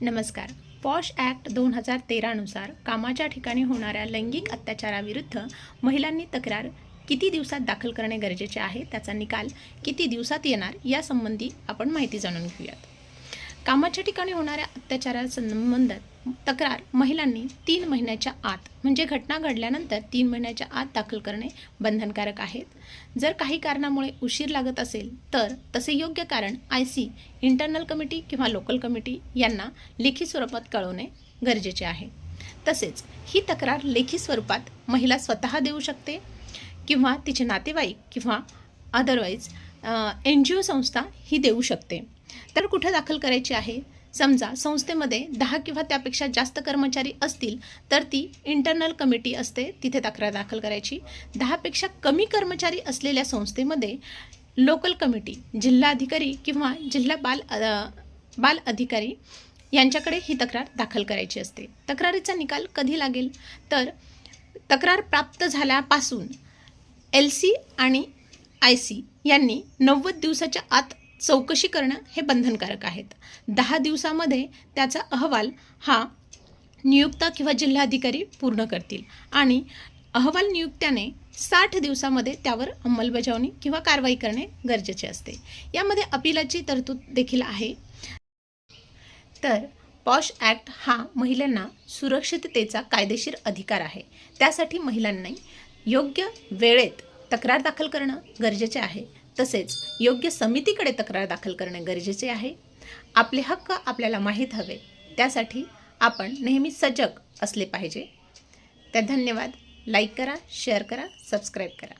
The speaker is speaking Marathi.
नमस्कार. पॉश ॲक्ट 2013 नुसार कामाच्या ठिकाणी होणाऱ्या लैंगिक अत्याचाराविरुद्ध महिलांनी तक्रार किती दिवसात दाखल करणे गरजेचे आहे, त्याचा निकाल किती दिवसात येणार यासंबंधी आपण माहिती जाणून घेऊयात. कामाच्या ठिकाणी होणाऱ्या अत्याचारासंबंधात तक्रार महिलांनी 3 महिन्याच्या आत म्हणजे घटना घडल्यानंतर 3 महिन्याच्या आत दाखल करणे बंधनकारक आहेत. जर काही कारणामुळे उशीर लागत असेल तर तसे योग्य कारण IC इंटरनल कमिटी किंवा लोकल कमिटी यांना लेखी स्वरूपात कळवणे गरजेचे आहे. तसेच ही तक्रार लेखी स्वरूपात महिला स्वतः देऊ शकते किंवा तिचे नातेवाईक किंवा अदरवाईज NGO संस्था ही देऊ शकते. तर कुठे दाखल करायची आहे? समजा संस्थेमध्ये 10 किंवा त्यापेक्षा जास्त कर्मचारी असतील तर ती इंटरनल कमिटी असते, तिथे तक्रार दाखल करायची. 10 पेक्षा कमी कर्मचारी असलेल्या संस्थेमध्ये लोकल कमिटी, जिल्हा अधिकारी किंवा जिल्हा बाल अधिकारी यांच्याकडे ही तक्रार दाखल करायची असते. तक्रारीचा निकाल कधी लागेल? तर तक्रार प्राप्त झाल्यापासून LC आणि IC यांनी 90 दिवसाच्या आत चौकशी करणं हे बंधनकारक आहेत. 10 दिवसामध्ये त्याचा अहवाल हा नियुक्त किंवा जिल्हाधिकारी पूर्ण करतील आणि अहवाल नियुक्त्याने 60 दिवसामध्ये त्यावर अंमलबजावणी किंवा कारवाई करणे गरजेचे असते. यामध्ये अपीलाची तरतूद देखील आहे. तर पॉश ॲक्ट हा महिलांना सुरक्षिततेचा कायदेशीर अधिकार आहे. त्यासाठी महिलांनी योग्य वेळेत तक्रार दाखल करणं गरजेचे आहे. तसेच योग्य समितीकडे तक्रार दाखल करणे गरजेचे आहे. आपले हक्क आपल्याला माहीत हवे, त्यासाठी आपण नेहमी सजग असले पाहिजे. तर धन्यवाद. लाईक करा, शेअर करा, सबस्क्राईब करा.